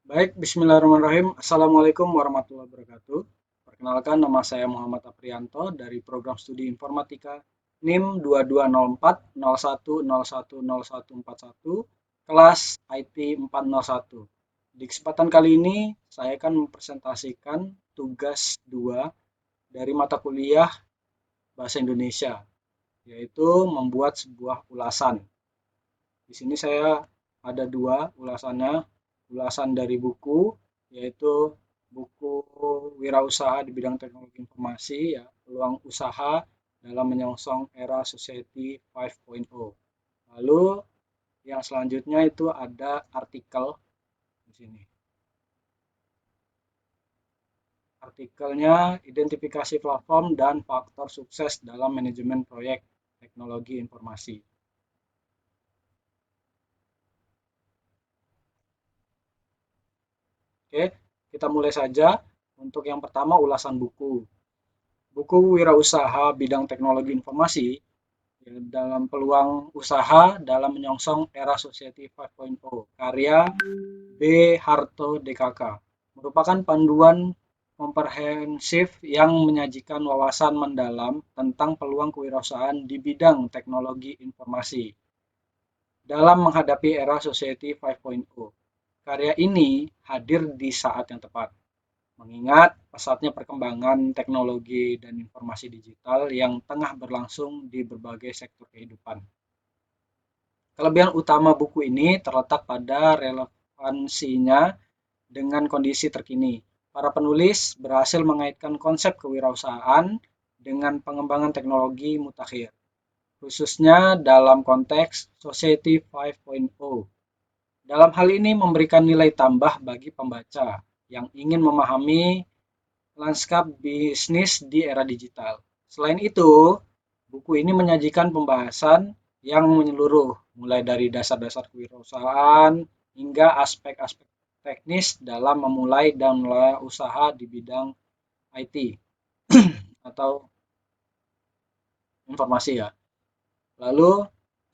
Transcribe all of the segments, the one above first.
Baik, bismillahirrahmanirrahim. Assalamualaikum warahmatullahi wabarakatuh. Perkenalkan, nama saya Muhammad Aprianto dari Program Studi Informatika NIM 220401010141, kelas IT 401. Di kesempatan kali ini, saya akan mempresentasikan tugas 2 dari mata kuliah Bahasa Indonesia, yaitu membuat sebuah ulasan. Di sini saya ada dua ulasannya, ulasan dari buku, yaitu buku Wirausaha di bidang teknologi informasi, ya, peluang usaha dalam menyongsong era Society 5.0. Lalu yang selanjutnya itu ada artikel di sini. Artikelnya identifikasi platform dan faktor sukses dalam manajemen proyek teknologi informasi. Oke, kita mulai saja. Untuk yang pertama, ulasan buku. Buku Wirausaha Bidang Teknologi Informasi, ya, dalam peluang usaha dalam menyongsong era Society 5.0, karya B. Harto DKK, merupakan panduan komprehensif yang menyajikan wawasan mendalam tentang peluang kewirausahaan di bidang teknologi informasi dalam menghadapi era Society 5.0. Karya ini hadir di saat yang tepat, mengingat pesatnya perkembangan teknologi dan informasi digital yang tengah berlangsung di berbagai sektor kehidupan. Kelebihan utama buku ini terletak pada relevansinya dengan kondisi terkini. Para penulis berhasil mengaitkan konsep kewirausahaan dengan pengembangan teknologi mutakhir, khususnya dalam konteks Society 5.0. Dalam hal ini memberikan nilai tambah bagi pembaca yang ingin memahami lanskap bisnis di era digital. Selain itu, buku ini menyajikan pembahasan yang menyeluruh, mulai dari dasar-dasar kewirausahaan hingga aspek-aspek teknis dalam memulai dan mengelola usaha di bidang IT atau informasi, ya. Lalu,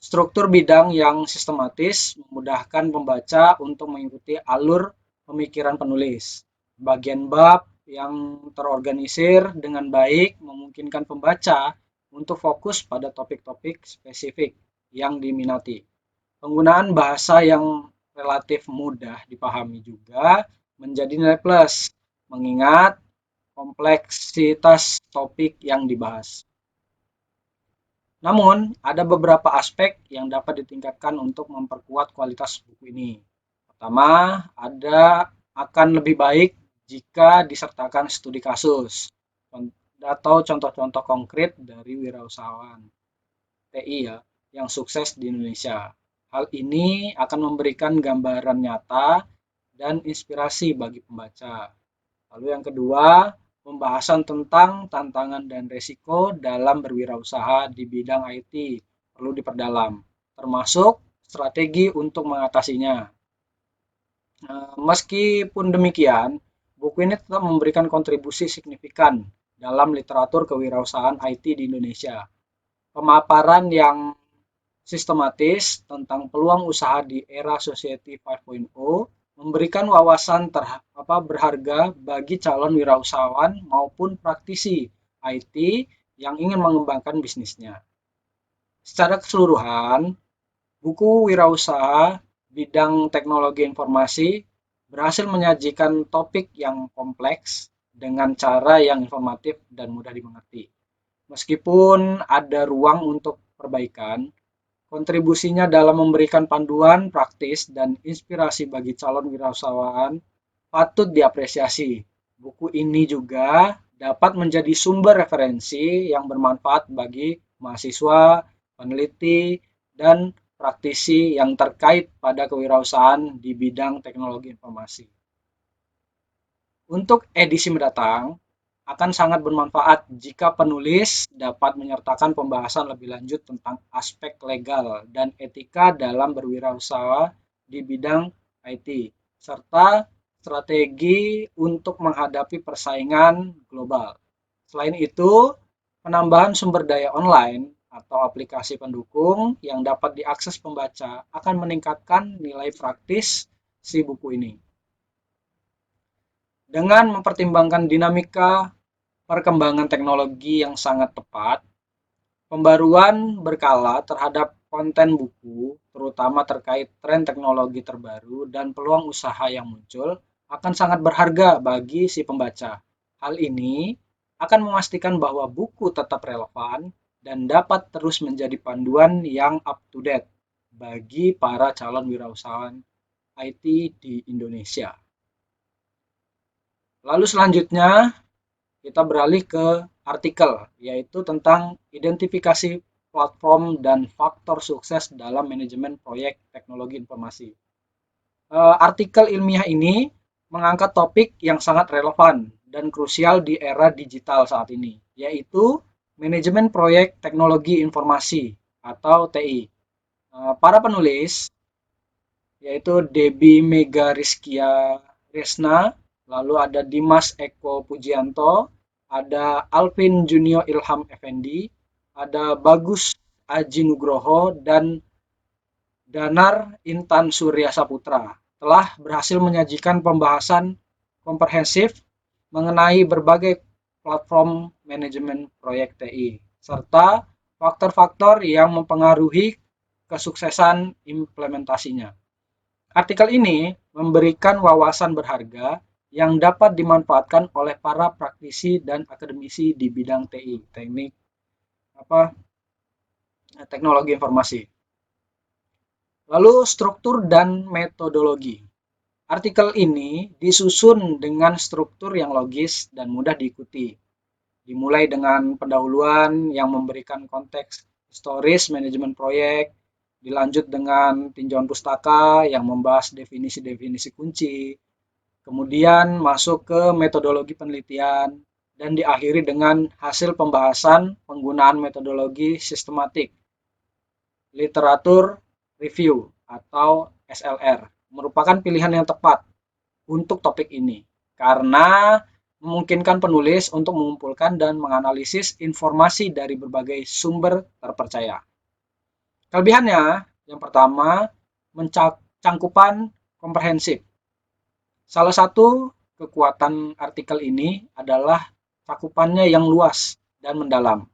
struktur bidang yang sistematis memudahkan pembaca untuk mengikuti alur pemikiran penulis. Bagian bab yang terorganisir dengan baik memungkinkan pembaca untuk fokus pada topik-topik spesifik yang diminati. Penggunaan bahasa yang relatif mudah dipahami juga menjadi nilai plus, mengingat kompleksitas topik yang dibahas. Namun, ada beberapa aspek yang dapat ditingkatkan untuk memperkuat kualitas buku ini. Pertama, akan lebih baik jika disertakan studi kasus atau contoh-contoh konkret dari wirausahawan TI, ya, yang sukses di Indonesia. Hal ini akan memberikan gambaran nyata dan inspirasi bagi pembaca. Lalu yang kedua, pembahasan tentang tantangan dan resiko dalam berwirausaha di bidang IT perlu diperdalam, termasuk strategi untuk mengatasinya. Meskipun demikian, buku ini tetap memberikan kontribusi signifikan dalam literatur kewirausahaan IT di Indonesia. Pemaparan yang sistematis tentang peluang usaha di era Society 5.0 memberikan wawasan berharga bagi calon wirausahawan maupun praktisi IT yang ingin mengembangkan bisnisnya. Secara keseluruhan, buku Wirausaha Bidang Teknologi Informasi berhasil menyajikan topik yang kompleks dengan cara yang informatif dan mudah dimengerti. Meskipun ada ruang untuk perbaikan, kontribusinya dalam memberikan panduan praktis dan inspirasi bagi calon wirausahaan patut diapresiasi. Buku ini juga dapat menjadi sumber referensi yang bermanfaat bagi mahasiswa, peneliti, dan praktisi yang terkait pada kewirausahaan di bidang teknologi informasi. Untuk edisi mendatang, akan sangat bermanfaat jika penulis dapat menyertakan pembahasan lebih lanjut tentang aspek legal dan etika dalam berwirausaha di bidang IT, serta strategi untuk menghadapi persaingan global. Selain itu, penambahan sumber daya online atau aplikasi pendukung yang dapat diakses pembaca akan meningkatkan nilai praktis si buku ini. Dengan mempertimbangkan dinamika perkembangan teknologi yang sangat tepat, pembaruan berkala terhadap konten buku, terutama terkait tren teknologi terbaru dan peluang usaha yang muncul, akan sangat berharga bagi si pembaca. Hal ini akan memastikan bahwa buku tetap relevan dan dapat terus menjadi panduan yang up to date bagi para calon wirausahawan IT di Indonesia. Lalu selanjutnya kita beralih ke artikel, yaitu tentang identifikasi platform dan faktor sukses dalam manajemen proyek teknologi informasi. Artikel ilmiah ini mengangkat topik yang sangat relevan dan krusial di era digital saat ini, yaitu manajemen proyek teknologi informasi atau TI. Para penulis yaitu Debbie Mega Rizkia Resna, lalu ada Dimas Eko Pujianto, ada Alvin Junior Ilham Effendi, ada Bagus Aji Nugroho, dan Danar Intan Surya Saputra telah berhasil menyajikan pembahasan komprehensif mengenai berbagai platform manajemen proyek TI, serta faktor-faktor yang mempengaruhi kesuksesan implementasinya. Artikel ini memberikan wawasan berharga yang dapat dimanfaatkan oleh para praktisi dan akademisi di bidang TI, teknologi informasi. Lalu struktur dan metodologi. Artikel ini disusun dengan struktur yang logis dan mudah diikuti. Dimulai dengan pendahuluan yang memberikan konteks historis manajemen proyek, dilanjut dengan tinjauan pustaka yang membahas definisi-definisi kunci, kemudian masuk ke metodologi penelitian, dan diakhiri dengan hasil pembahasan penggunaan metodologi sistematik, literatur review atau SLR, merupakan pilihan yang tepat untuk topik ini, karena memungkinkan penulis untuk mengumpulkan dan menganalisis informasi dari berbagai sumber terpercaya. Kelebihannya, yang pertama, cangkupan komprehensif. Salah satu kekuatan artikel ini adalah cakupannya yang luas dan mendalam.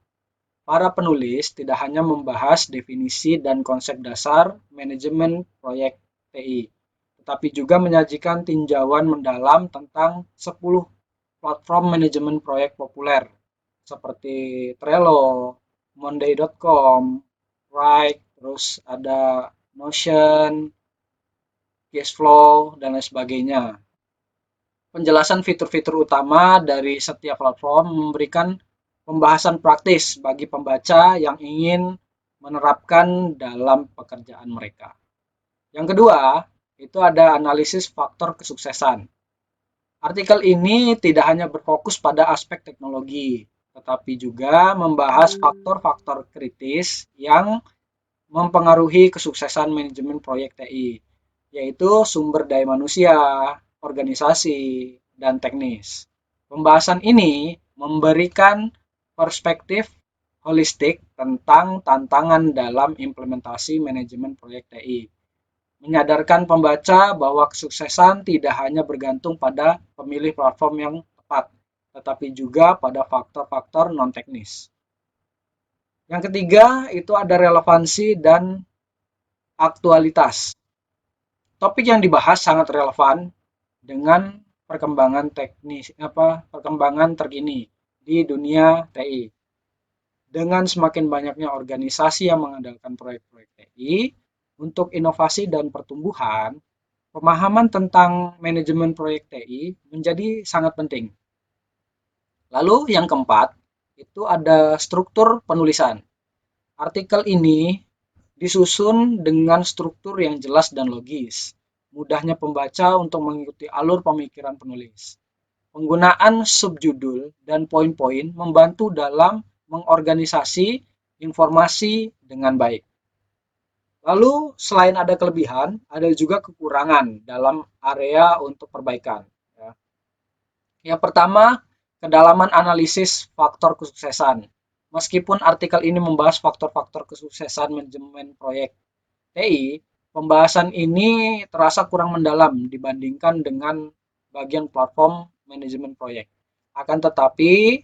Para penulis tidak hanya membahas definisi dan konsep dasar manajemen proyek TI, tetapi juga menyajikan tinjauan mendalam tentang 10 platform manajemen proyek populer seperti Trello, Monday.com, Wrike, terus ada Notion, Cashflow, dan lain sebagainya. Penjelasan fitur-fitur utama dari setiap platform memberikan pembahasan praktis bagi pembaca yang ingin menerapkan dalam pekerjaan mereka. Yang kedua, itu ada analisis faktor kesuksesan. Artikel ini tidak hanya berfokus pada aspek teknologi, tetapi juga membahas faktor-faktor kritis yang mempengaruhi kesuksesan manajemen proyek TI, yaitu sumber daya manusia, organisasi, dan teknis. Pembahasan ini memberikan perspektif holistik tentang tantangan dalam implementasi manajemen proyek TI, menyadarkan pembaca bahwa kesuksesan tidak hanya bergantung pada pemilih platform yang tepat, tetapi juga pada faktor-faktor non-teknis. Yang ketiga, itu ada relevansi dan aktualitas. Topik yang dibahas sangat relevan dengan perkembangan terkini di dunia TI. Dengan semakin banyaknya organisasi yang mengandalkan proyek-proyek TI untuk inovasi dan pertumbuhan, pemahaman tentang manajemen proyek TI menjadi sangat penting. Lalu yang keempat, itu ada struktur penulisan. Artikel ini disusun dengan struktur yang jelas dan logis, mudahnya pembaca untuk mengikuti alur pemikiran penulis. Penggunaan subjudul dan poin-poin membantu dalam mengorganisasi informasi dengan baik. Lalu selain ada kelebihan, ada juga kekurangan dalam area untuk perbaikan. Yang pertama, kedalaman analisis faktor kesuksesan. Meskipun artikel ini membahas faktor-faktor kesuksesan manajemen proyek TI, pembahasan ini terasa kurang mendalam dibandingkan dengan bagian platform manajemen proyek. Akan tetapi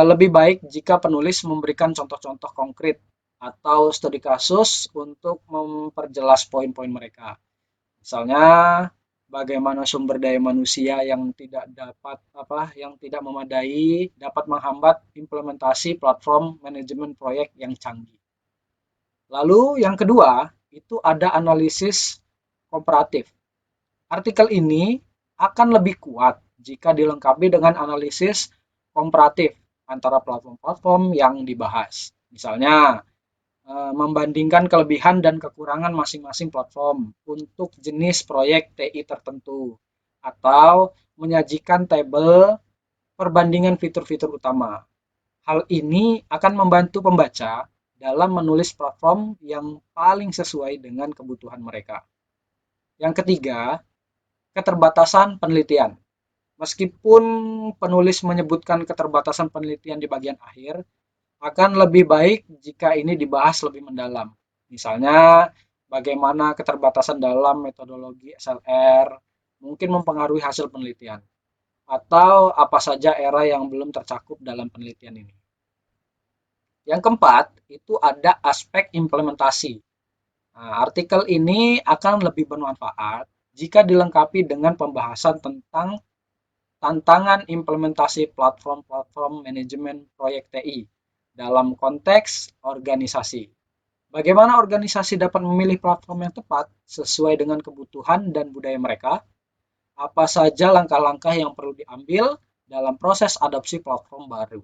lebih baik jika penulis memberikan contoh-contoh konkret atau studi kasus untuk memperjelas poin-poin mereka. Misalnya bagaimana sumber daya manusia yang tidak memadai dapat menghambat implementasi platform manajemen proyek yang canggih. Lalu yang kedua, itu ada analisis komparatif. Artikel ini akan lebih kuat jika dilengkapi dengan analisis komparatif antara platform-platform yang dibahas. Misalnya, membandingkan kelebihan dan kekurangan masing-masing platform untuk jenis proyek TI tertentu, atau menyajikan tabel perbandingan fitur-fitur utama. Hal ini akan membantu pembaca dalam menulis platform yang paling sesuai dengan kebutuhan mereka. Yang ketiga, keterbatasan penelitian. Meskipun penulis menyebutkan keterbatasan penelitian di bagian akhir, akan lebih baik jika ini dibahas lebih mendalam. Misalnya, bagaimana keterbatasan dalam metodologi SLR mungkin mempengaruhi hasil penelitian, atau apa saja era yang belum tercakup dalam penelitian ini. Yang keempat, itu ada aspek implementasi. Nah, artikel ini akan lebih bermanfaat jika dilengkapi dengan pembahasan tentang tantangan implementasi platform-platform manajemen proyek TI dalam konteks organisasi. Bagaimana organisasi dapat memilih platform yang tepat sesuai dengan kebutuhan dan budaya mereka? Apa saja langkah-langkah yang perlu diambil dalam proses adopsi platform baru?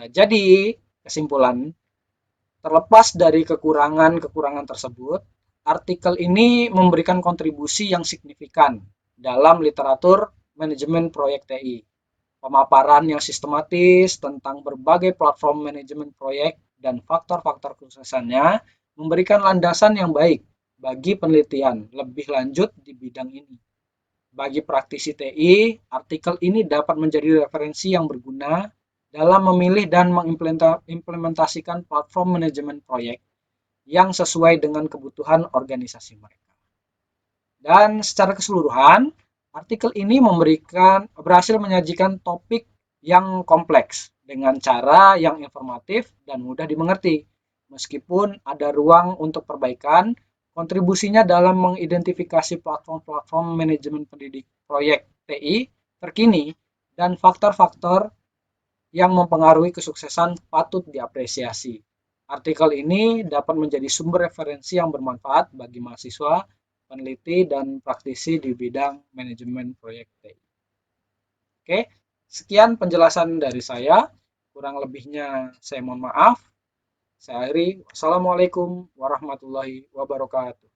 Jadi, kesimpulan, terlepas dari kekurangan-kekurangan tersebut, artikel ini memberikan kontribusi yang signifikan dalam literatur manajemen proyek TI. Pemaparan yang sistematis tentang berbagai platform manajemen proyek dan faktor-faktor kesuksesannya memberikan landasan yang baik bagi penelitian lebih lanjut di bidang ini. Bagi praktisi TI, artikel ini dapat menjadi referensi yang berguna dalam memilih dan mengimplementasikan platform manajemen proyek yang sesuai dengan kebutuhan organisasi mereka. Dan secara keseluruhan, artikel ini berhasil menyajikan topik yang kompleks dengan cara yang informatif dan mudah dimengerti. Meskipun ada ruang untuk perbaikan, kontribusinya dalam mengidentifikasi platform-platform manajemen pendidik proyek TI terkini dan faktor-faktor yang mempengaruhi kesuksesan patut diapresiasi. Artikel ini dapat menjadi sumber referensi yang bermanfaat bagi mahasiswa, peneliti, dan praktisi di bidang manajemen proyek TI. Oke, sekian penjelasan dari saya. Kurang lebihnya saya mohon maaf. Saya akhiri. Wassalamualaikum warahmatullahi wabarakatuh.